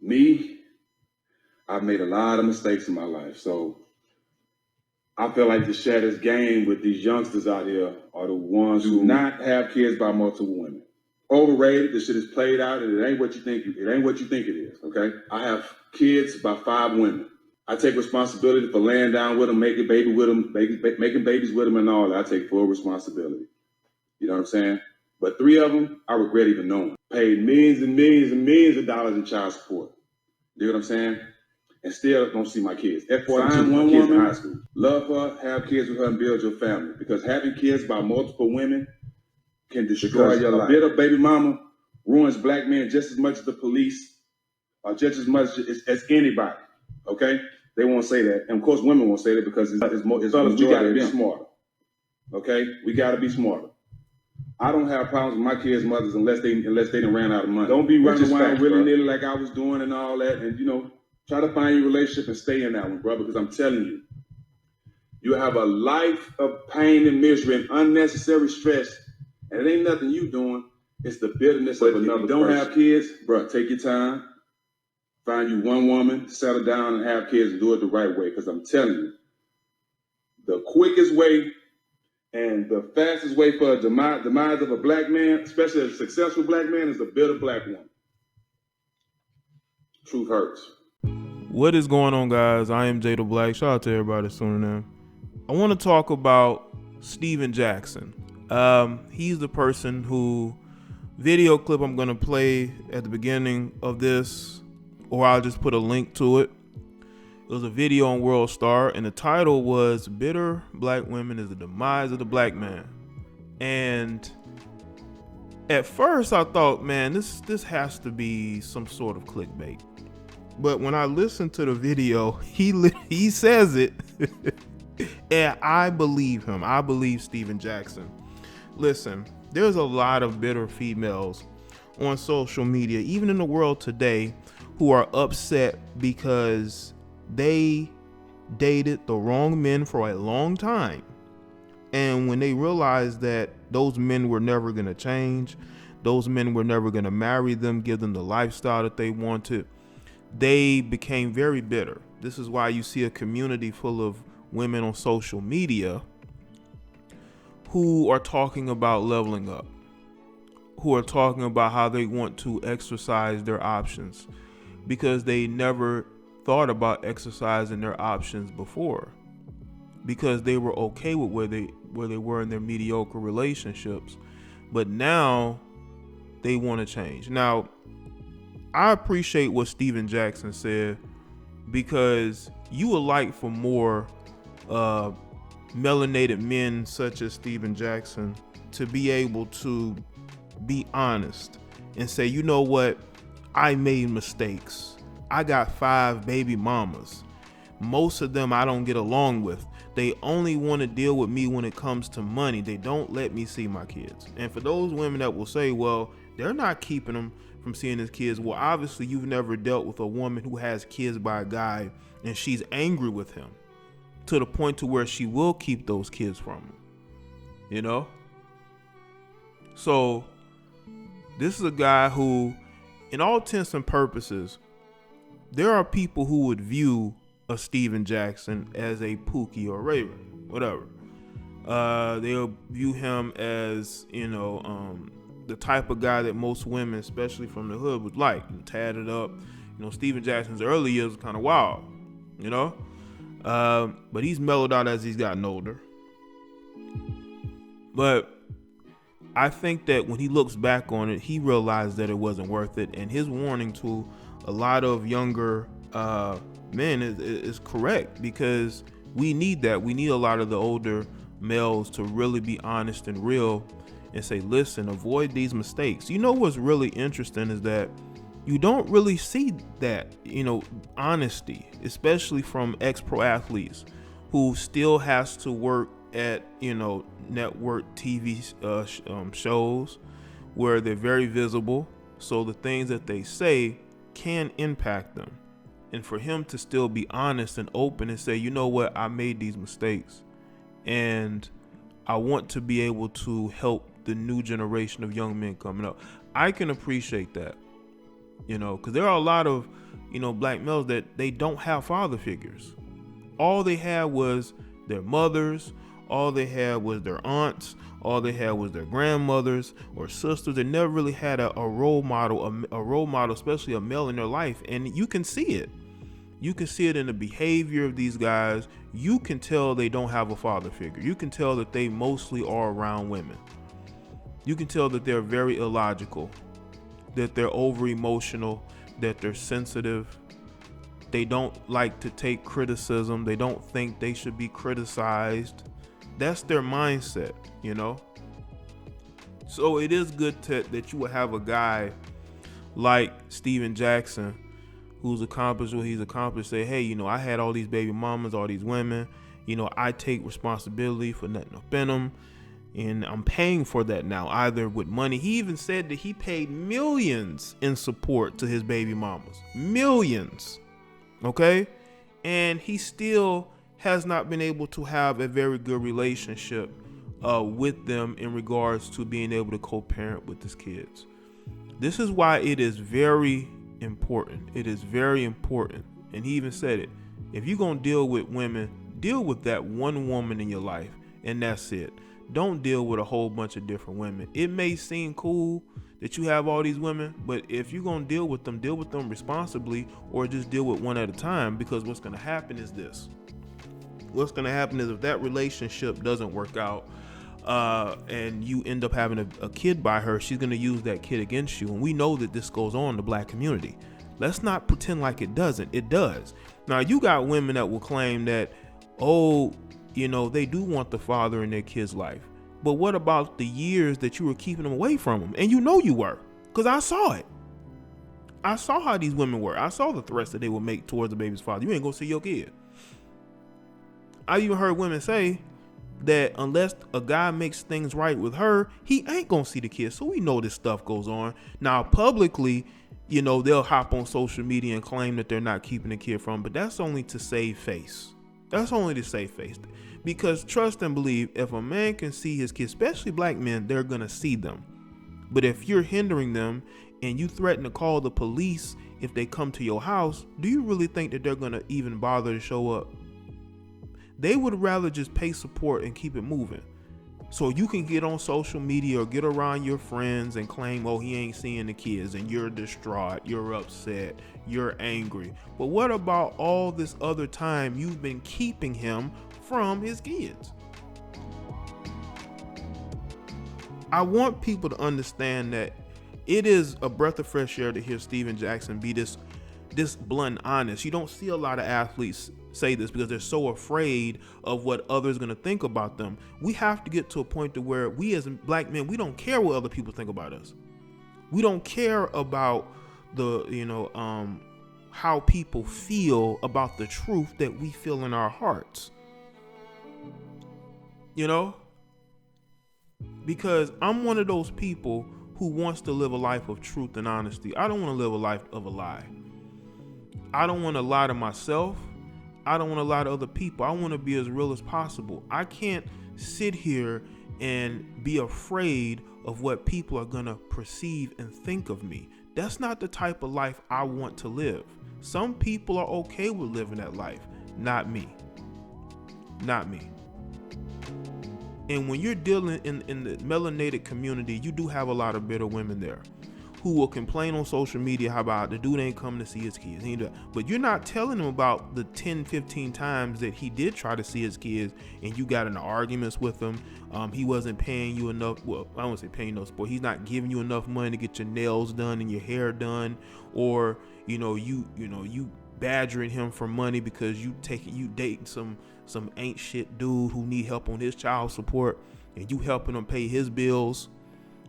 Me, I've made a lot of mistakes in my life. So I feel like to share this game with these youngsters out here are the ones who not have kids by multiple women. Overrated. This shit is played out, and it ain't what you think. It ain't what you think it is. Okay. I have kids by 5 women. I take responsibility for laying down with them, making baby with them, making babies with them, and all that. I take full responsibility. You know what I'm saying? But 3 of them, I regret even knowing. Paid millions and millions and millions of dollars in child support. You know what I'm saying? And still don't see my kids. Find one woman in high school, love her, have kids with her, and build your family. Because having kids by multiple women can destroy your life. A bitter baby mama ruins black men just as much as the police, or just as much as anybody. Okay? They won't say that. And of course, women won't say that because it's more. We got to be smarter. Okay? We got to be smarter. I don't have problems with my kids' mothers unless they done ran out of money. Don't be running around willy-nilly like I was doing and all that. And, try to find your relationship and stay in that one, bro, because I'm telling you, you have a life of pain and misery and unnecessary stress, and it ain't nothing you doing. It's the bitterness of another person. If you don't have kids, bro, take your time. Find you one woman, settle down and have kids and do it the right way, because I'm telling you, the quickest way and the fastest way for a demise of a black man, especially a successful black man, is a bitter black woman. Truth hurts. What is going on, guys? I am Jaye BlTTER. Shout out to everybody that's tuning in. I want to talk about Steven Jackson. He's the person who video clip I'm going to play at the beginning of this, or I'll just put a link to it. It was a video on World Star, and the title was "Bitter Black Women is the Demise of the Black Man." And at first I thought, man, this has to be some sort of clickbait. But when I listened to the video, he says it, and I believe him. I believe Steven Jackson. Listen, there's a lot of bitter females on social media, even in the world today, who are upset because they dated the wrong men for a long time. And when they realized that those men were never going to change, those men were never going to marry them, give them the lifestyle that they wanted, they became very bitter. This is why you see a community full of women on social media who are talking about leveling up, who are talking about how they want to exercise their options because they never thought about exercising their options before, because they were okay with where they were in their mediocre relationships, but now they want to change. Now, I appreciate what Steven Jackson said, because you would like for more melanated men such as Steven Jackson to be able to be honest and say, you know what, I made mistakes. I got 5 baby mamas. Most of them I don't get along with. They only want to deal with me when it comes to money. They don't let me see my kids. And for those women that will say, well, they're not keeping them from seeing his kids. Well, obviously you've never dealt with a woman who has kids by a guy and she's angry with him to the point to where she will keep those kids from him, So this is a guy who, in all intents and purposes, there are people who would view a Steven Jackson as a Pookie or Ray, whatever. They'll view him as, the type of guy that most women, especially from the hood, would like. Tatted up. Steven Jackson's early years was kind of wild, but he's mellowed out as he's gotten older. But I think that when he looks back on it, he realized that it wasn't worth it. And his warning to a lot of younger men is correct, because we need that. We need a lot of the older males to really be honest and real and say, listen, avoid these mistakes. What's really interesting is that you don't really see that, honesty, especially from ex-pro athletes who still has to work at, network TV shows where they're very visible. So the things that they say can impact them. And for him to still be honest and open and say, you know what, I made these mistakes and I want to be able to help the new generation of young men coming up. I can appreciate that, because there are a lot of black males that they don't have father figures. All they had was their mothers, all they had was their aunts, all they had was their grandmothers or sisters. They never really had a role model, especially a male in their life. And you can see it. You can see it in the behavior of these guys. You can tell they don't have a father figure. You can tell that they mostly are around women. You can tell that they're very illogical, that they're over emotional, that they're sensitive. They don't like to take criticism. They don't think they should be criticized. That's their mindset, So it is good that you would have a guy like Steven Jackson, who's accomplished what he's accomplished, say, hey, I had all these baby mamas, all these women, I take responsibility for nothing up in them, and I'm paying for that now, either with money. He even said that he paid millions in support to his baby mamas. Millions. Okay? And he still has not been able to have a very good relationship with them in regards to being able to co-parent with his kids. This is why it is very important. It is very important. And he even said it. If you're going to deal with women, deal with that one woman in your life, and that's it. Don't deal with a whole bunch of different women. It may seem cool that you have all these women, but if you're going to deal with them responsibly, or just deal with one at a time, because what's going to happen is this. What's going to happen is if that relationship doesn't work out, and you end up having a kid by her, she's going to use that kid against you. And we know that this goes on in the black community. Let's not pretend like it doesn't. It does. Now, you got women that will claim that, they do want the father in their kid's life. But what about the years that you were keeping them away from them? And you were, because I saw it. I saw how these women were. I saw the threats that they would make towards the baby's father. You ain't gonna see your kid. I even heard women say that unless a guy makes things right with her, he ain't gonna see the kid. So we know this stuff goes on. Now, publicly, they'll hop on social media and claim that they're not keeping the kid from, but that's only to save face. That's only to save face. Because trust and believe, if a man can see his kids, especially black men, they're gonna see them. But if you're hindering them and you threaten to call the police if they come to your house, do you really think that they're gonna even bother to show up? They would rather just pay support and keep it moving. So you can get on social media or get around your friends and claim, he ain't seeing the kids, and you're distraught, you're upset, you're angry. But what about all this other time you've been keeping him from his kids? I want people to understand that it is a breath of fresh air to hear Steven Jackson be this blunt and honest. You don't see a lot of athletes say this because they're so afraid of what others are going to think about them. We have to get to a point to where we as black men, we don't care what other people think about us. We don't care about how people feel about the truth that we feel in our hearts. Because I'm one of those people who wants to live a life of truth and honesty. I don't want to live a life of a lie. I don't want to lie to myself. I don't want to lie to other people. I want to be as real as possible. I can't sit here and be afraid of what people are going to perceive and think of me. That's not the type of life I want to live. Some people are okay with living that life. Not me. Not me. And when you're dealing in the melanated community, you do have a lot of bitter women there who will complain on social media how about the dude ain't coming to see his kids. But you're not telling them about the 10, 15 times that he did try to see his kids and you got into arguments with him. He wasn't paying you enough. Well, I don't want to say paying no support. He's not giving you enough money to get your nails done and your hair done. Or, you badgering him for money because you dating some ain't shit dude who need help on his child support and you helping him pay his bills.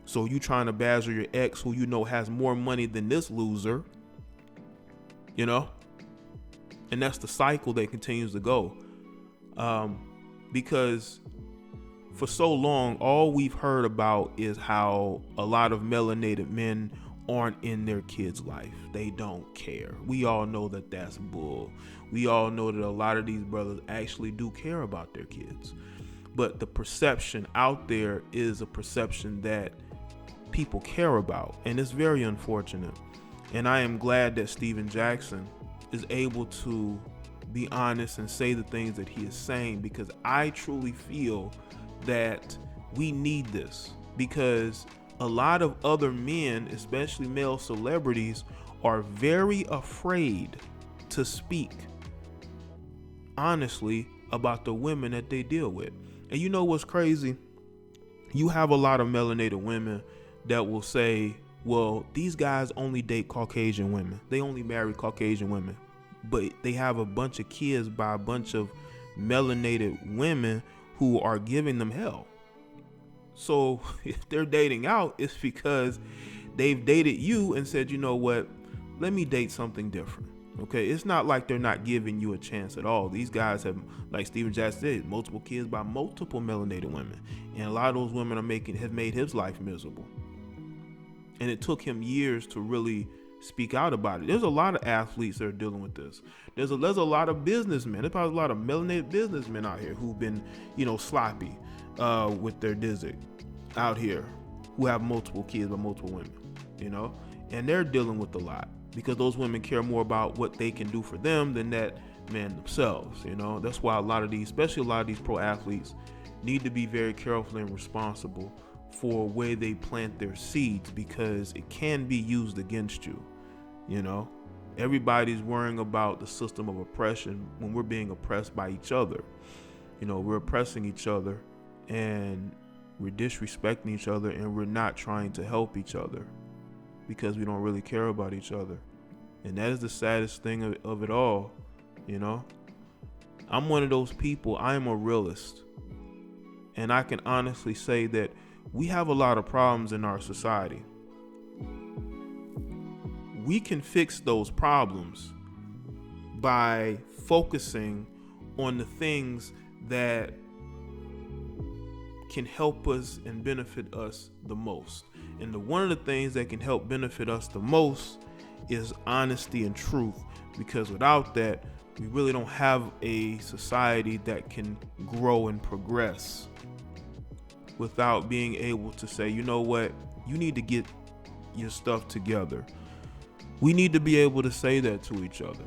So you trying to badger your ex who has more money than this loser, and that's the cycle that continues to go. Because for so long, all we've heard about is how a lot of melanated men aren't in their kids' life. They don't care. We all know that that's bull. We all know that a lot of these brothers actually do care about their kids. But the perception out there is a perception that people care about, and it's very unfortunate. And I am glad that Steven Jackson is able to be honest and say the things that he is saying, because I truly feel that we need this, because a lot of other men, especially male celebrities, are very afraid to speak honestly about the women that they deal with. And you know what's crazy? You have a lot of melanated women that will say, well, these guys only date Caucasian women. They only marry Caucasian women. But they have a bunch of kids by a bunch of melanated women who are giving them hell. So if they're dating out, it's because they've dated you and said, you know what, let me date something different. Okay, it's not like they're not giving you a chance at all. These guys have, like Steven Jackson said, multiple kids by multiple melanated women, and a lot of those women have made his life miserable. And it took him years to really speak out about it. There's a lot of athletes that are dealing with this. There's a lot of businessmen. There's probably a lot of melanated businessmen out here who've been, sloppy with their dizzy out here, who have multiple kids by multiple women, and they're dealing with a lot, because those women care more about what they can do for them than that man themselves. That's why a lot of these pro athletes need to be very careful and responsible for where they plant their seeds, because it can be used against you. Everybody's worrying about the system of oppression when we're being oppressed by each other. We're oppressing each other, and we're disrespecting each other, and we're not trying to help each other because we don't really care about each other. And that is the saddest thing of it all. I'm one of those people. I am a realist, and I can honestly say that we have a lot of problems in our society. We can fix those problems by focusing on the things that can help us and benefit us the most. And one of the things that can help benefit us the most is honesty and truth, because without that, we really don't have a society that can grow and progress without being able to say, you know what, you need to get your stuff together. We need to be able to say that to each other.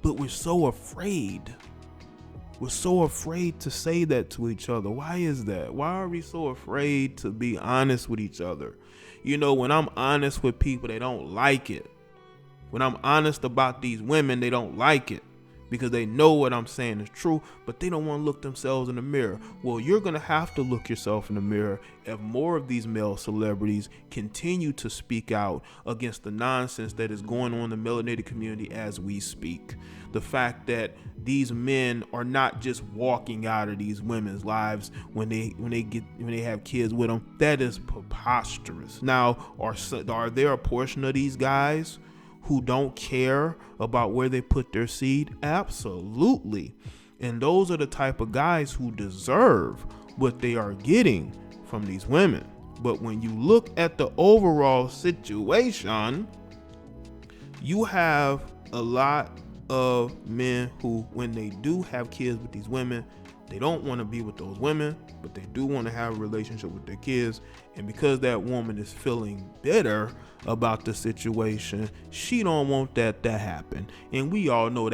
But we're so afraid. We're so afraid to say that to each other. Why is that? Why are we so afraid to be honest with each other? When I'm honest with people, they don't like it. When I'm honest about these women, they don't like it, because they know what I'm saying is true, but they don't want to look themselves in the mirror. Well, you're going to have to look yourself in the mirror if more of these male celebrities continue to speak out against the nonsense that is going on in the melanated community as we speak. The fact that these men are not just walking out of these women's lives when they have kids with them, that is preposterous. Now, are there a portion of these guys who don't care about where they put their seed? Absolutely. And those are the type of guys who deserve what they are getting from these women. But when you look at the overall situation, you have a lot of men who, when they do have kids with these women, they don't want to be with those women, but they do want to have a relationship with their kids. And because that woman is feeling bitter about the situation, she don't want that to happen. And we all know that